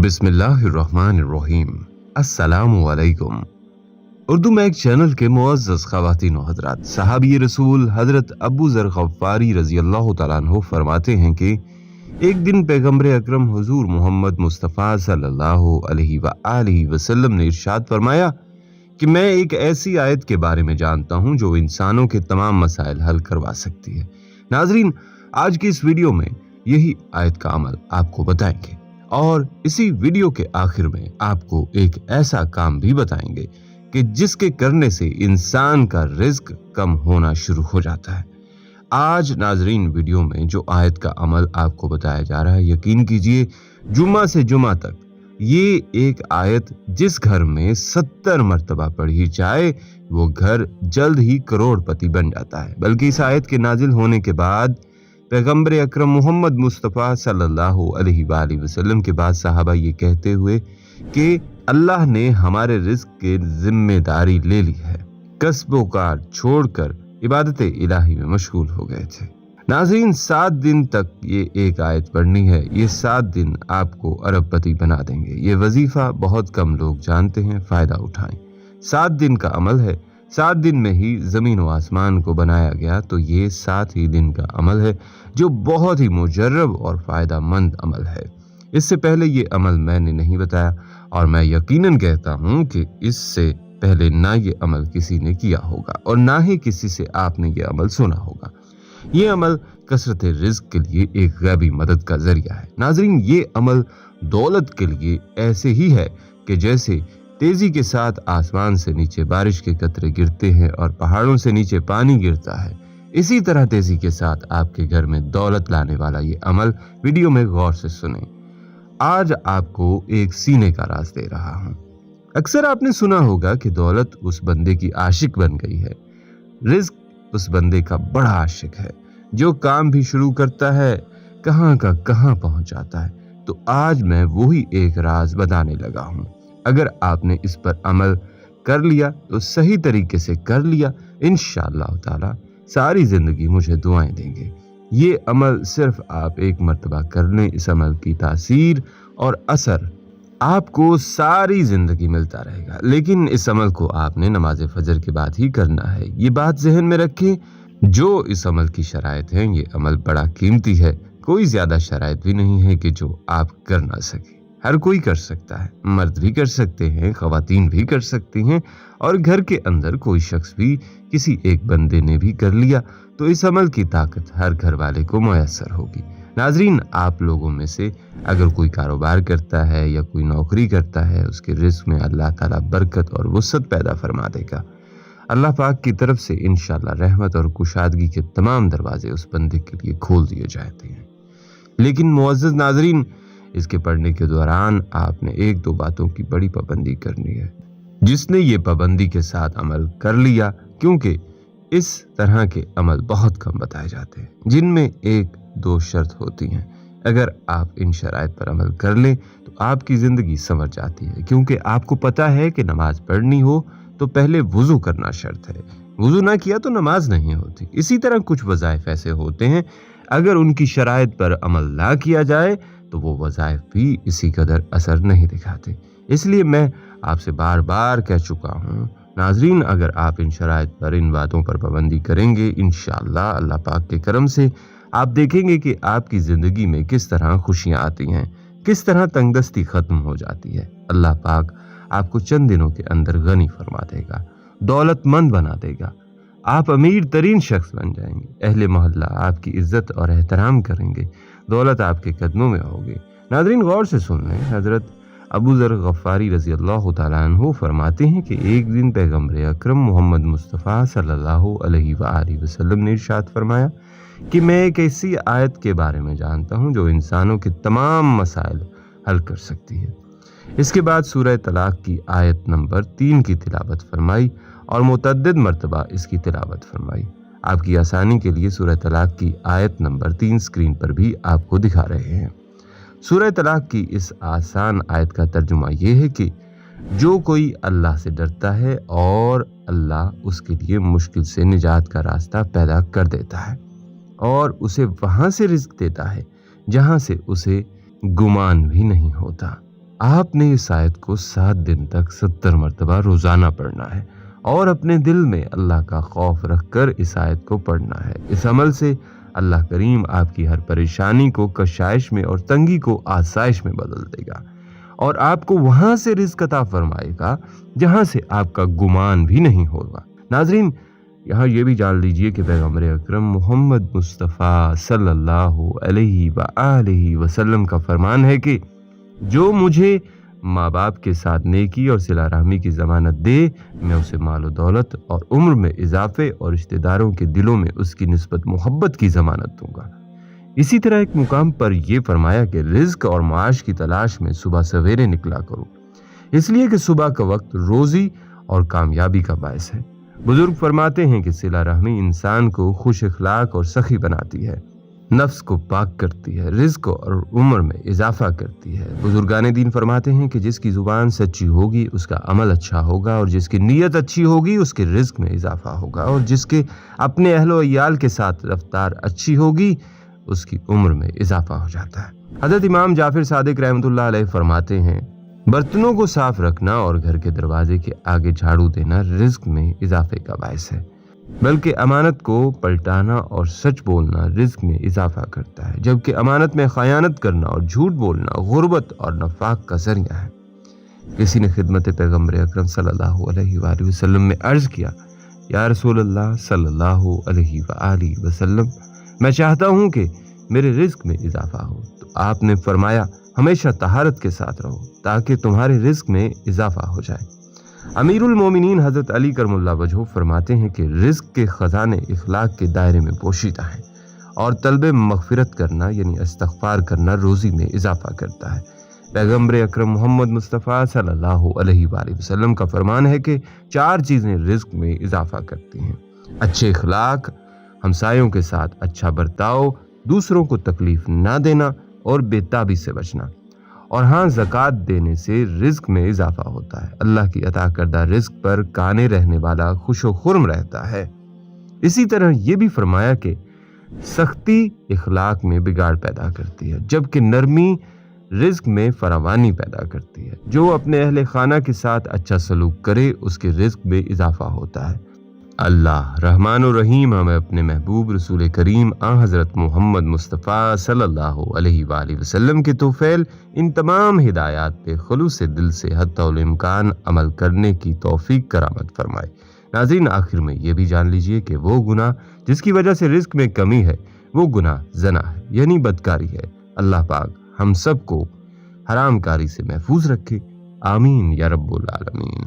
बिस्मिल्लाहिर्रहमानिर्रहीम। अस्सलामुअलैकुम। Urdu Mac channel के मुअज़्ज़ज़ ख़वातीन व हज़रात, सहाबी रसूल हज़रत अबू ज़र ग़फ़ारी रज़ी अल्लाह तआला अन्हु फरमाते हैं कि एक दिन पैगम्बर अकरम हुज़ूर मोहम्मद मुस्तफ़ा सल्लल्लाहु अलैहि व आलिहि वसल्लम ने इरशाद फरमाया कि मैं एक ऐसी आयत के बारे में जानता हूँ जो इंसानों के तमाम मसाइल हल करवा सकती है। नाज़रीन, आज की इस वीडियो में यही आयत का अमल आपको बताएंगे और इसी वीडियो के आखिर में आपको एक ऐसा काम भी बताएंगे कि जिसके करने से इंसान का रिज्क कम होना शुरू हो जाता है। आज नाजरीन वीडियो में जो आयत का अमल आपको बताया जा रहा है, यकीन कीजिए जुमा से जुमा तक ये एक आयत जिस घर में 70 मर्तबा पढ़ी जाए वो घर जल्द ही करोड़पति बन जाता है। बल्कि इस आयत के नाजिल होने के बाद पैगम्बर अकरम मोहम्मद मुस्तफ़ा सल्लल्लाहु अलैहि वसल्लम के बाद साहबा ये कहते हुए कि अल्लाह ने हमारे रिज़्क की जिम्मेदारी ले ली है, कस्बो कार छोड़कर इबादत इलाही में मशगूल हो गए थे। नाज़रीन, 7 दिन तक ये एक आयत पढ़नी है। ये 7 दिन आपको अरबपति बना देंगे। ये वजीफा बहुत कम लोग जानते हैं, फ़ायदा उठाएं। 7 दिन का अमल है। 7 दिन में ही ज़मीन व आसमान को बनाया गया, तो ये 7 ही दिन का अमल है जो बहुत ही मुजर्रब और फ़ायदा मंद अमल है। इससे पहले ये अमल मैंने नहीं बताया और मैं यकीनन कहता हूँ कि इससे पहले ना ये अमल किसी ने किया होगा और ना ही किसी से आपने ये अमल सुना होगा। ये अमल कसरत रिज़्क के लिए एक गैबी मदद का जरिया है। नाज़रीन, ये अमल दौलत के लिए ऐसे ही है कि जैसे तेजी के साथ आसमान से नीचे बारिश के कतरे गिरते हैं और पहाड़ों से नीचे पानी गिरता है, इसी तरह तेजी के साथ आपके घर में दौलत लाने वाला ये अमल वीडियो में गौर से सुने। आज आपको एक सीने का राज दे रहा हूँ। अक्सर आपने सुना होगा कि दौलत उस बंदे की आशिक बन गई है, रिज़्क उस बंदे का बड़ा आशिक है। जो काम भी शुरू करता है कहाँ का कहाँ पहुंच जाता है। तो आज मैं वही एक राज बताने लगा हूँ। अगर आपने इस पर अमल कर लिया तो सही तरीके से कर लिया, इंशाअल्लाह ताला सारी जिंदगी मुझे दुआएं देंगे। ये अमल सिर्फ आप एक मर्तबा कर लें, इस अमल की तासीर और असर आपको सारी जिंदगी मिलता रहेगा। लेकिन इस अमल को आपने नमाज फजर के बाद ही करना है। ये बात जहन में रखें। जो इस अमल की शराइत हैं, ये अमल बड़ा कीमती है। कोई ज्यादा शराइत भी नहीं है कि जो आप कर ना सके। हर कोई कर सकता है, मर्द भी कर सकते हैं, ख़वातीन भी कर सकती हैं और घर के अंदर कोई शख्स भी किसी एक बंदे ने भी कर लिया तो इस अमल की ताकत हर घर वाले को मुयस्सर होगी। नाजरीन, आप लोगों में से अगर कोई कारोबार करता है या कोई नौकरी करता है, उसके रिज़्क में अल्लाह ताला बरकत और वुसअत पैदा फरमा देगा। अल्लाह पाक की तरफ से इंशाअल्लाह रहमत और कुशादगी के तमाम दरवाजे उस बंदे के लिए खोल दिए जाते हैं। लेकिन मुअज़्ज़ज़ नाजरीन, इसके पढ़ने के दौरान आपने 1-2 बातों की बड़ी पाबंदी करनी है। जिसने ये पाबंदी के साथ अमल कर लिया, क्योंकि इस तरह के अमल बहुत कम बताए जाते हैं जिनमें 1-2 शर्त होती हैं। अगर आप इन शराइत पर अमल कर लें तो आपकी ज़िंदगी संवर जाती है। क्योंकि आपको पता है कि नमाज पढ़नी हो तो पहले वुज़ू करना शर्त है। वुज़ू ना किया तो नमाज नहीं होती। इसी तरह कुछ वज़ाइफ ऐसे होते हैं, अगर उनकी शराइत पर अमल ना किया जाए तो वो वज़ाइफ भी इसी कदर असर नहीं दिखाते। इसलिए मैं आपसे बार बार कह चुका हूँ, नाजरीन, अगर आप इन शराइत पर, इन बातों पर पाबंदी करेंगे, इंशाअल्लाह अल्लाह पाक के करम से आप देखेंगे कि आपकी ज़िंदगी में किस तरह खुशियाँ आती हैं, किस तरह तंगदस्ती ख़त्म हो जाती है। अल्लाह पाक आपको चंद दिनों के अंदर गनी फरमा देगा, दौलतमंद बना देगा। आप अमीर तरीन शख्स बन जाएंगे। अहले मोहल्ला आपकी इज्जत और एहतराम करेंगे। दौलत आपके कदमों में होगी। नाज़रीन, गौर से सुन लें। हज़रत अबू ज़र ग़फ़ारी रज़ी अल्लाह तआला अन्हु फरमाते हैं कि एक दिन पैगम्बर अकरम मोहम्मद मुस्तफ़ा सल्लल्लाहु अलैहि वसल्लम ने इरशाद फरमाया कि मैं एक ऐसी आयत के बारे में जानता हूँ जो इंसानों के तमाम मसाइल हल कर सकती है। इसके बाद सूरह तलाक़ की आयत नंबर 3 की तिलावत फरमाई और मुतअद्दिद मर्तबा इसकी तिलावत फरमाई। आपकी आसानी के लिए सूरह तलाक़ की आयत नंबर 3 स्क्रीन पर भी आपको दिखा रहे हैं। सूरह तलाक़ की इस आसान आयत का तर्जुमा ये है कि जो कोई अल्लाह से डरता है और अल्लाह उसके लिए मुश्किल से निजात का रास्ता पैदा कर देता है और उसे वहाँ से रिज़्क देता है जहाँ से उसे गुमान भी नहीं होता। आपने इस आयत को 7 दिन तक 70 मरतबा रोजाना पढ़ना है और अपने दिल में अल्लाह का खौफ रखकर इस आयत को पढ़ना है। इस अमल से अल्लाह करीम आपकी हर परेशानी को कशाइश में और तंगी को आसाइश में बदल देगा और आपको वहां से रिज़्क अता फरमाएगा जहां से आपका गुमान भी नहीं होगा। नाज़रीन, यहाँ ये भी जान लीजिए कि पैगम्बर अकरम मोहम्मद मुस्तफ़ा सल्लल्लाहु अलैहि वसल्लम का फरमान है कि जो मुझे माँ बाप के साथ नेकी और सिला रहमी की ज़मानत दे, मैं उसे माल व दौलत और उम्र में इजाफे और रिश्तेदारों के दिलों में उसकी निस्बत मोहब्बत की ज़मानत दूंगा। इसी तरह एक मुकाम पर यह फरमाया कि रिज़्क और माश की तलाश में सुबह सवेरे निकला करो, इसलिए कि सुबह का वक्त रोज़ी और कामयाबी का बायस है। बुजुर्ग फरमाते हैं कि सिला रहमी इंसान को खुश इखलाक और सखी बनाती है, नफ्स को पाक करती है, रिज़्क और उम्र में इजाफा करती है। बुजुर्गान दीन फरमाते हैं कि जिसकी ज़ुबान सच्ची होगी उसका अमल अच्छा होगा और जिसकी नीयत अच्छी होगी उसके रिज़्क में इजाफा होगा और जिसके अपने अहलो अय्याल के साथ रफ्तार अच्छी होगी उसकी उम्र में इजाफा हो जाता है। हज़रत इमाम जाफर सादिक रहमतुल्लाह अलैह फरमाते हैं, बर्तनों को साफ रखना और घर के दरवाजे के आगे झाड़ू देना रिज़्क में इजाफे का बायस है, बल्कि अमानत को पलटाना और सच बोलना रिज़्क में इजाफा करता है, जबकि अमानत में खयानत करना और झूठ बोलना गुर्बत और नफाक का जरिया है। किसी ने खिदमत पैगम्बर अकरम सल्लल्लाहु अलैहि वसल्लम में अर्ज किया, या रसूल अल्लाह सल्लल्लाहु अलैहि वसल्लम, मैं चाहता हूँ कि मेरे रिज़्क में इजाफा हो। तो आपने फरमाया, हमेशा तहारत के साथ रहो ताकि तुम्हारे रिज़्क में इजाफा हो जाए। अमीरुल मोमिनीन हज़रत अली करमुल्लाह वजह फरमाते हैं कि रिज़्क के ख़जाने इखलाक के दायरे में पोशीदा हैं और तलब मग़फ़िरत करना यानी इस्तग़फ़ार करना रोज़ी में इजाफा करता है। पैगम्बर अकरम मोहम्मद मुस्तफ़ा सल्लल्लाहु अलैहि वसल्लम का फरमान है कि 4 चीज़ें रिज़्क में इजाफा करती हैं: अच्छे इखलाक, हमसायों के साथ अच्छा बर्ताव, दूसरों को तकलीफ ना देना और बेताबी से बचना। और हाँ, ज़कात देने से रिज़्क में इजाफा होता है। अल्लाह की अता करदा रिज़्क पर काने रहने वाला खुश व खुर्म रहता है। इसी तरह ये भी फरमाया कि सख्ती इखलाक में बिगाड़ पैदा करती है, जबकि नरमी रिज़्क में फरावानी पैदा करती है। जो अपने अहले खाना के साथ अच्छा सलूक करे उसके रिज़्क में इजाफा होता है। अल्लाह रहमान और रहीम हमें अपने महबूब रसूल करीम हज़रत मोहम्मद मुस्तफ़ा सल्लल्लाहु अलैहि वसल्लम के तौफ़ील इन तमाम हिदायत पे खुलूस दिल से हत्तल इम्कान अमल करने की तौफीक करामत फरमाए। नाज़रीन, आखिर में ये भी जान लीजिए कि वो गुनाह जिसकी वजह से रिज़्क में कमी है वो गुनाह ज़ना है यानी बदकारी है। अल्लाह पाक हम सब को हराम कारी से महफूज रखे। आमीन या रब्बुल आलमीन।